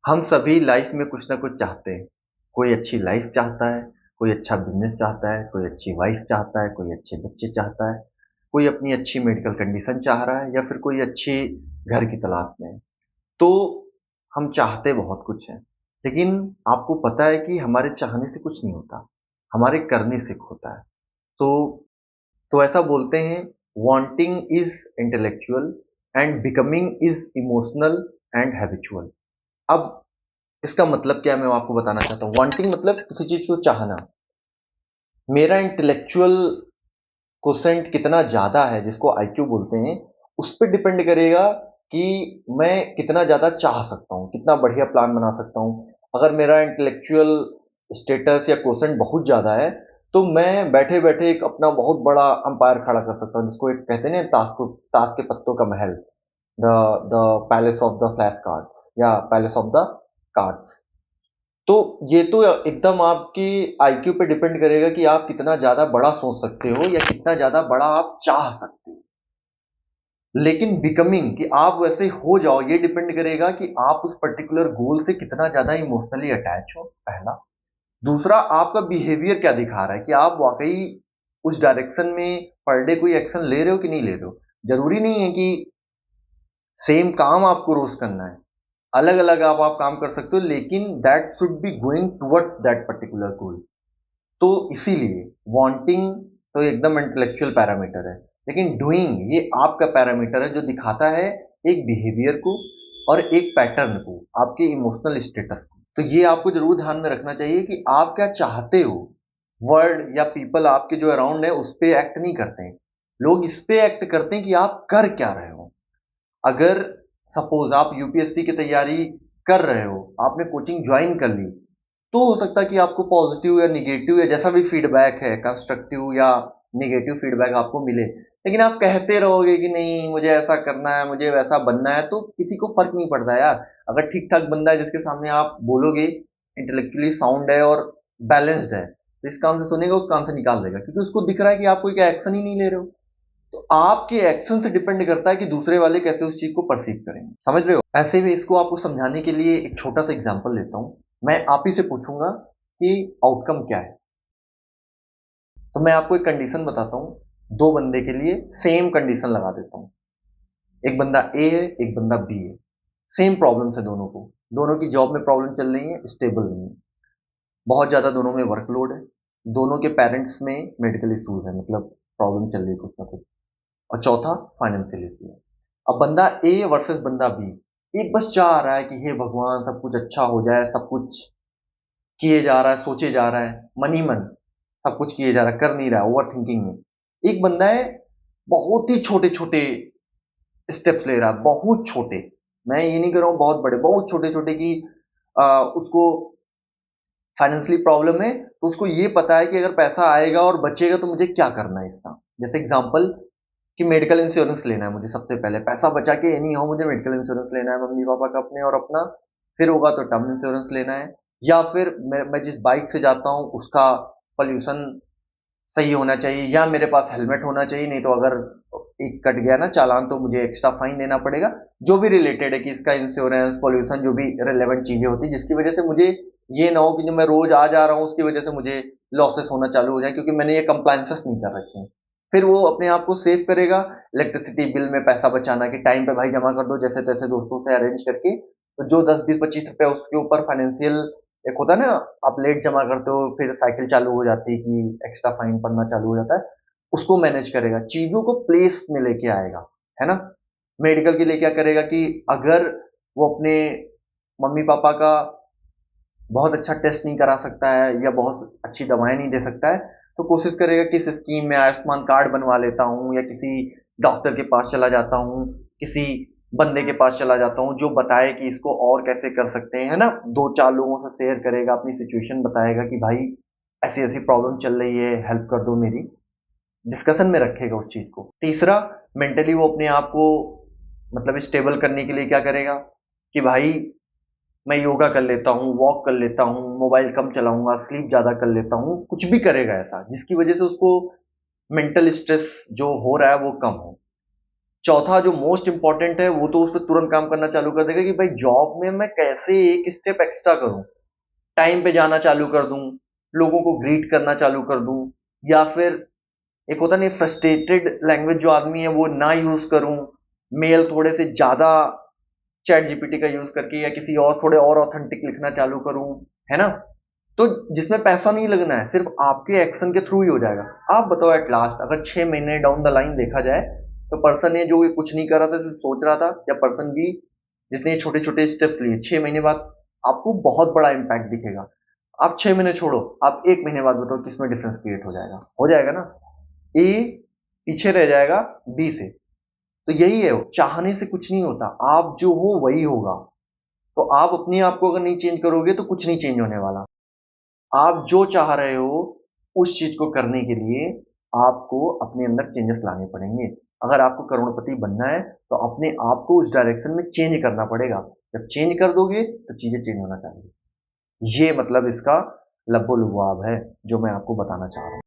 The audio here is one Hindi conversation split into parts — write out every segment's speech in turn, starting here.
हम सभी लाइफ में कुछ ना कुछ चाहते हैं। कोई अच्छी लाइफ चाहता है, कोई अच्छा बिजनेस चाहता है, कोई अच्छी वाइफ चाहता है, कोई अच्छे बच्चे चाहता है, कोई अपनी अच्छी मेडिकल कंडीशन चाह रहा है या फिर कोई अच्छी घर की तलाश में है। तो हम चाहते बहुत कुछ हैं, लेकिन आपको पता है कि हमारे चाहने से कुछ नहीं होता, हमारे करने से होता है। तो ऐसा बोलते हैं, wanting is intellectual and becoming is emotional and habitual. अब इसका मतलब क्या है मैं आपको बताना चाहता हूँ। वांटिंग मतलब किसी चीज को चाहना। मेरा इंटेलेक्चुअल कोसेंट कितना ज्यादा है, जिसको आईक्यू बोलते हैं, उस पर डिपेंड करेगा कि मैं कितना ज्यादा चाह सकता हूँ, कितना बढ़िया प्लान बना सकता हूँ। अगर मेरा इंटेलेक्चुअल स्टेटस या कोसेंट बहुत ज्यादा है, तो मैं बैठे बैठे एक अपना बहुत बड़ा अंपायर खड़ा कर सकता हूँ, जिसको एक कहते हैं ना, ताश के पत्तों का महल, the the palace of the flash cards या पैलेस ऑफ द कार्ड्स। तो ये तो एकदम आपकी आईक्यू पे डिपेंड करेगा कि आप कितना ज़्यादा बड़ा सोच सकते हो या कितना ज़्यादा बड़ा आप चाह सकते हो। लेकिन बिकमिंग कि आप वैसे हो जाओ, ये डिपेंड करेगा कि आप उस पर्टिकुलर गोल से कितना ज़्यादा इमोशनली अटैच हो, पहला। दूसरा, आपका बिहेवियर क्या दिखा रहा है कि आप वाक़ई उस डायरेक्शन में पर डे कोई एक्शन ले रहे हो कि नहीं ले रहे हो। ज़रूरी नहीं है कि सेम काम आपको रोज़ करना है। अलग-अलग आप काम कर सकते हो, लेकिन that should be going towards that particular goal. तो इसीलिए वांटिंग तो एकदम इंटेलेक्चुअल पैरामीटर है, लेकिन डूइंग ये आपका पैरामीटर है, जो दिखाता है एक बिहेवियर को और एक पैटर्न को, आपके इमोशनल स्टेटस को। तो ये आपको जरूर ध्यान में रखना चाहिए कि आप क्या चाहते हो। वर्ल्ड या पीपल आपके जो अराउंड है उस पे एक्ट नहीं करते हैं, लोग इस पे एक्ट करते हैं कि आप कर क्या रहे हो। अगर सपोज आप यूपीएससी की तैयारी कर रहे हो, आपने कोचिंग ज्वाइन कर ली, तो हो सकता है कि आपको पॉजिटिव या निगेटिव या जैसा भी फीडबैक है, कंस्ट्रक्टिव या निगेटिव फीडबैक आपको मिले, लेकिन आप कहते रहोगे कि नहीं मुझे ऐसा करना है, मुझे वैसा बनना है, तो किसी को फर्क नहीं पड़ता यार। अगर ठीक ठाक बंदा है जिसके सामने आप बोलोगे, इंटेलेक्चुअली साउंड है और बैलेंस्ड है, तो इस काम से सुनेगा, उस काम से निकाल देगा, क्योंकि उसको दिख रहा है कि आप कोई एक्शन ही नहीं ले रहे हो। तो आपके एक्शन से डिपेंड करता है कि दूसरे वाले कैसे उस चीज को परसीव करेंगे। समझ रहे हो? ऐसे में इसको आपको समझाने के लिए एक छोटा सा एग्जांपल लेता हूं। मैं आप ही से पूछूंगा कि आउटकम क्या है। तो मैं आपको एक कंडीशन बताता हूं, दो बंदे के लिए सेम कंडीशन लगा देता हूं। एक बंदा ए है, एक बंदा बी है। सेम प्रॉब्लम है दोनों को। दोनों की जॉब में प्रॉब्लम चल रही है, स्टेबल नहीं है। बहुत ज्यादा दोनों में वर्कलोड है। दोनों के पेरेंट्स में मेडिकल इश्यूज है, मतलब प्रॉब्लम चल रही है कुछ ना कुछ। और चौथा, फाइनेंशियल इशू है। अब बंदा ए वर्सेस बंदा बी, एक बस चाह रहा है कि हे भगवान सब कुछ अच्छा हो जाए, सब कुछ किए जा रहा है, सोचे जा रहा है, मन ही मन सब कुछ किए जा रहा है, कर नहीं रहा है, ओवर थिंकिंग में। एक बंदा है, बहुत ही छोटे छोटे स्टेप्स ले रहा है, बहुत छोटे। मैं ये नहीं कर रहा हूँ बहुत बड़े, बहुत छोटे छोटे कि उसको फाइनेंशियली प्रॉब्लम है, तो उसको ये पता है कि अगर पैसा आएगा और बचेगा तो मुझे क्या करना है इसका। जैसे एग्जांपल कि मेडिकल इंश्योरेंस लेना है मुझे, सबसे पहले पैसा बचा के एनी हाउ मुझे मेडिकल इंश्योरेंस लेना है, मम्मी पापा का अपने और अपना। फिर होगा तो टर्म इंश्योरेंस लेना है, या फिर मैं जिस बाइक से जाता हूँ उसका पॉल्यूशन सही होना चाहिए, या मेरे पास हेलमेट होना चाहिए, नहीं तो अगर एक कट गया ना चालान तो मुझे एक्स्ट्रा फाइन देना पड़ेगा। जो भी रिलेटेड है कि इसका इंश्योरेंस, पॉल्यूशन, जो भी रिलेवेंट चीजें होती है, जिसकी वजह से मुझे ये ना हो कि जो मैं रोज आ जा रहा हूँ उसकी वजह से मुझे लॉसेस होना चालू हो जाए, क्योंकि मैंने ये कंप्लायंसेस नहीं कर रखे हैं। फिर वो अपने आप को सेव करेगा। इलेक्ट्रिसिटी बिल में पैसा बचाना कि टाइम पे भाई जमा कर दो, जैसे तैसे दोस्तों से अरेंज करके। तो जो 10 20 25 रुपए उसके ऊपर फाइनेंशियल, एक होता है ना, आप लेट जमा करते हो फिर साइकिल चालू हो जाती है कि एक्स्ट्रा फाइन पड़ना चालू हो जाता है, उसको मैनेज करेगा, चीजों को प्लेस में लेके आएगा, है ना। मेडिकल के लिए क्या करेगा कि अगर वो अपने मम्मी पापा का बहुत अच्छा टेस्ट नहीं करा सकता है या बहुत अच्छी दवाएं नहीं दे सकता है, तो कोशिश करेगा कि इस स्कीम में आयुष्मान कार्ड बनवा लेता हूँ, या किसी डॉक्टर के पास चला जाता हूँ, किसी बंदे के पास चला जाता हूँ जो बताए कि इसको और कैसे कर सकते हैं, है ना। दो चार लोगों से शेयर करेगा, अपनी सिचुएशन बताएगा कि भाई ऐसी ऐसी प्रॉब्लम चल रही है, हेल्प कर दो मेरी। डिस्कशन में रखेगा उस चीज को। तीसरा, मेंटली वो अपने आप को मतलब स्टेबल करने के लिए क्या करेगा कि भाई मैं योगा कर लेता हूँ, वॉक कर लेता हूँ, मोबाइल कम चलाऊंगा, स्लीप ज्यादा कर लेता हूँ, कुछ भी करेगा ऐसा जिसकी वजह से उसको मेंटल स्ट्रेस जो हो रहा है वो कम हो। चौथा जो मोस्ट इंपॉर्टेंट है वो तो उस पर तुरंत काम करना चालू कर देगा कि भाई जॉब में मैं कैसे एक स्टेप एक्स्ट्रा करूं, टाइम पे जाना चालू कर दूं, लोगों को ग्रीट करना चालू कर दूं, या फिर एक होता नहीं फ्रस्ट्रेटेड लैंग्वेज जो आदमी है वो ना यूज करूं, मेल थोड़े से ज्यादा चैट जीपीटी का यूज करके या किसी और थोड़े और ऑथेंटिक लिखना चालू करूं, है ना। तो जिसमें पैसा नहीं लगना है, सिर्फ आपके एक्शन के थ्रू ही हो जाएगा। आप बताओ एट लास्ट अगर 6 महीने डाउन द लाइन देखा जाए तो पर्सन ये जो ये कुछ नहीं कर रहा था सिर्फ सोच रहा था, या पर्सन भी जिसने ये छोटे छोटे स्टेप लिए, 6 महीने बाद आपको बहुत बड़ा इंपैक्ट दिखेगा। आप 6 महीने छोड़ो, आप 1 महीने बाद बताओ किसमें डिफरेंस क्रिएट हो जाएगा ना। ए पीछे रह जाएगा बी से। तो यही है, चाहने से कुछ नहीं होता, आप जो हो वही होगा। तो आप अपने आप को अगर नहीं चेंज करोगे तो कुछ नहीं चेंज होने वाला। आप जो चाह रहे हो उस चीज को करने के लिए आपको अपने अंदर चेंजेस लाने पड़ेंगे। अगर आपको करोड़पति बनना है तो अपने आप को उस डायरेक्शन में चेंज करना पड़ेगा। जब चेंज कर दोगे तो चीजें चेंज होना चाहिए। ये मतलब इसका लब्बो लुभाव है जो मैं आपको बताना चाह रहा हूँ।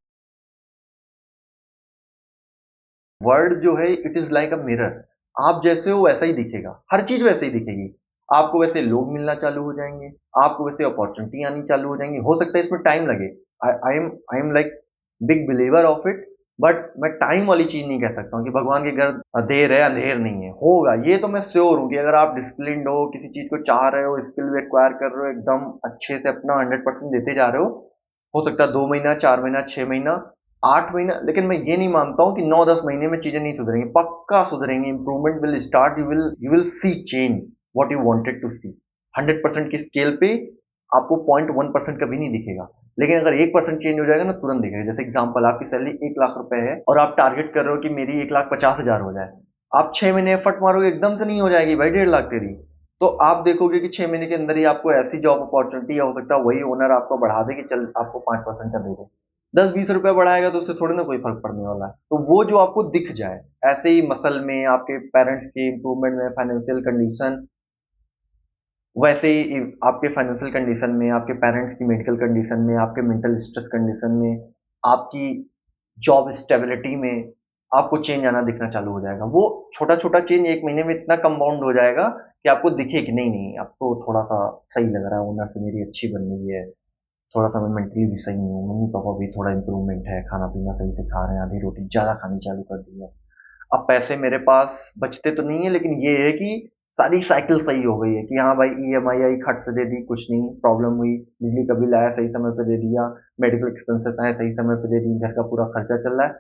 वर्ल्ड जो है it is like a mirror. आप जैसे हो वैसा ही दिखेगा, हर चीज वैसे ही दिखेगी। आपको वैसे लोग मिलना चालू हो जाएंगे, आपको वैसे अपॉर्चुनिटी आनी चालू हो जाएंगी। हो सकता है इसमें टाइम लगे, I am like big believer of it. But मैं टाइम वाली चीज नहीं कह सकता हूँ कि भगवान के घर देर है अंधेर नहीं है, होगा। ये तो मैं श्योर हूँ कि अगर आप डिसिप्लिन्ड हो, किसी चीज को चाह रहे हो, स्किल भी एक्वायर कर रहे हो, एकदम अच्छे से अपना 100% देते जा रहे हो सकता है 2 महीना, 4 महीना, 6 महीना, 8 महीना, लेकिन मैं ये नहीं मानता हूँ कि 9-10 महीने में चीजें नहीं सुधरेंगी। पक्का सुधरेंगी। Improvement will start, you will see change what you wanted to see. 100% की स्केल पे आपको 0.1% कभी नहीं दिखेगा, लेकिन अगर 1% चेंज हो जाएगा ना तुरंत दिखेगा। जैसे एग्जांपल, आपकी सैलरी 1 लाख रुपए है और आप टारगेट कर रहे हो कि मेरी 1,50,000 हो जाए। आप 6 महीने एफर्ट मारोगे, एकदम से नहीं हो जाएगी भाई 1.5 लाख तेरी। तो आप देखोगे कि 6 महीने के अंदर ही आपको ऐसी जॉब अपॉर्चुनिटी, या हो सकता है वही ओनर आपको बढ़ा दे कि चल आपको 5% का दे दे। 10-20 रुपए बढ़ाएगा तो उससे थोड़ी ना कोई फर्क पड़ने वाला है। तो वो जो आपको दिख जाए, ऐसे ही मसल में, आपके पेरेंट्स की इंप्रूवमेंट में, फाइनेंशियल कंडीशन, वैसे ही आपके फाइनेंशियल कंडीशन में, आपके पेरेंट्स की मेडिकल कंडीशन में, आपके मेंटल स्ट्रेस कंडीशन में, आपकी जॉब स्टेबिलिटी में आपको चेंज आना दिखना चालू हो जाएगा। वो छोटा छोटा चेंज 1 महीने में इतना कंपाउंड हो जाएगा कि आपको दिखे कि नहीं नहीं, अब तो थोड़ा सा सही लग रहा है, ओनर से मेरी अच्छी बन रही है, थोड़ा सा मैं मेंटली भी सही हूँ, मम्मी पापा भी थोड़ा इंप्रूवमेंट है, खाना पीना सही से खा रहे हैं, आधी रोटी ज्यादा खानी चालू कर दी है। अब पैसे मेरे पास बचते तो नहीं है, लेकिन ये है कि सारी साइकिल सही हो गई है कि हाँ भाई ईएमआई आई खट से दे दी, कुछ नहीं प्रॉब्लम हुई, बिजली का बिल आया सही समय पे दे दिया, मेडिकल एक्सपेंसेस आए सही समय पे दे दी, घर का पूरा खर्चा चल रहा है,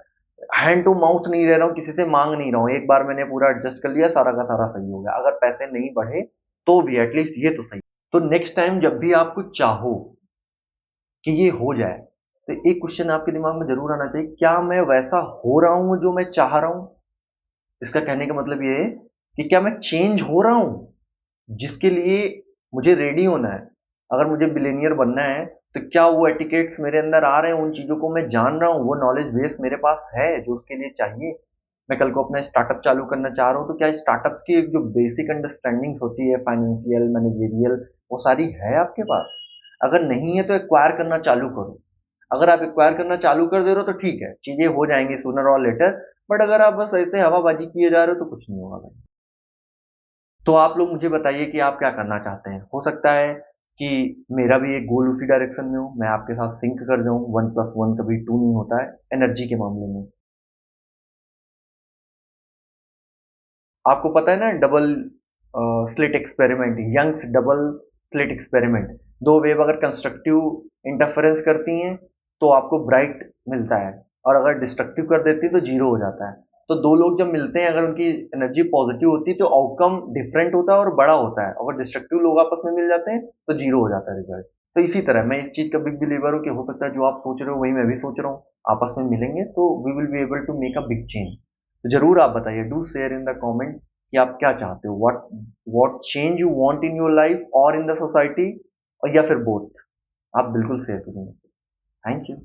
हैंड टू माउथ नहीं रह रहा हूँ, किसी से मांग नहीं रहा हूँ, एक बार मैंने पूरा एडजस्ट कर लिया, सारा का सारा सही हो गया। अगर पैसे नहीं बढ़े तो भी एटलीस्ट ये तो सही। तो नेक्स्ट टाइम जब भी आप कुछ चाहो कि ये हो जाए, तो एक क्वेश्चन आपके दिमाग में जरूर आना चाहिए, क्या मैं वैसा हो रहा हूं जो मैं चाह रहा हूं। इसका कहने का मतलब ये है कि क्या मैं चेंज हो रहा हूं जिसके लिए मुझे रेडी होना है। अगर मुझे बिलीनियर बनना है तो क्या वो एटिकेट्स मेरे अंदर आ रहे हैं, उन चीजों को मैं जान रहा हूँ, वो नॉलेज बेस मेरे पास है जो उसके लिए चाहिए। मैं कल को अपना स्टार्टअप चालू करना चाह रहा हूँ, तो क्या स्टार्टअप की एक जो बेसिक अंडरस्टैंडिंग्स होती है, फाइनेंशियल, मैनेजेरियल, वो सारी है आपके पास। अगर नहीं है तो एक्वायर करना चालू करो। अगर आप एक्वायर करना चालू कर दे रहे हो तो ठीक है, चीजें हो जाएंगी सूनर और लेटर। बट अगर आप बस ऐसे हवाबाजी किए जा रहे हो तो कुछ नहीं होगा भाई। तो आप लोग मुझे बताइए कि आप क्या करना चाहते हैं। हो सकता है कि मेरा भी एक गोल उसी डायरेक्शन में हो, मैं आपके साथ सिंक कर जाऊं। 1+1 कभी 2 नहीं होता है एनर्जी के मामले में। आपको पता है ना double slit experiment, Young's double slit experiment. दो वेव अगर कंस्ट्रक्टिव इंटरफेरेंस करती हैं तो आपको ब्राइट मिलता है, और अगर डिस्ट्रक्टिव कर देती है तो जीरो हो जाता है। तो दो लोग जब मिलते हैं, अगर उनकी एनर्जी पॉजिटिव होती है तो आउटकम डिफरेंट होता है और बड़ा होता है। अगर डिस्ट्रक्टिव लोग आपस में मिल जाते हैं तो जीरो हो जाता है रिजल्ट। तो इसी तरह मैं इस चीज का बिग बिलीवर हूँ कि हो सकता है जो आप सोच रहे हो वही मैं भी सोच रहा हूँ, आपस में मिलेंगे तो we will be able to make a big change. तो जरूर आप बताइए, do share in the comment कि आप क्या चाहते हो, what change you want in your life और इन द सोसाइटी, और या फिर बोथ। आप बिल्कुल शेयर करेंगे। Thank you.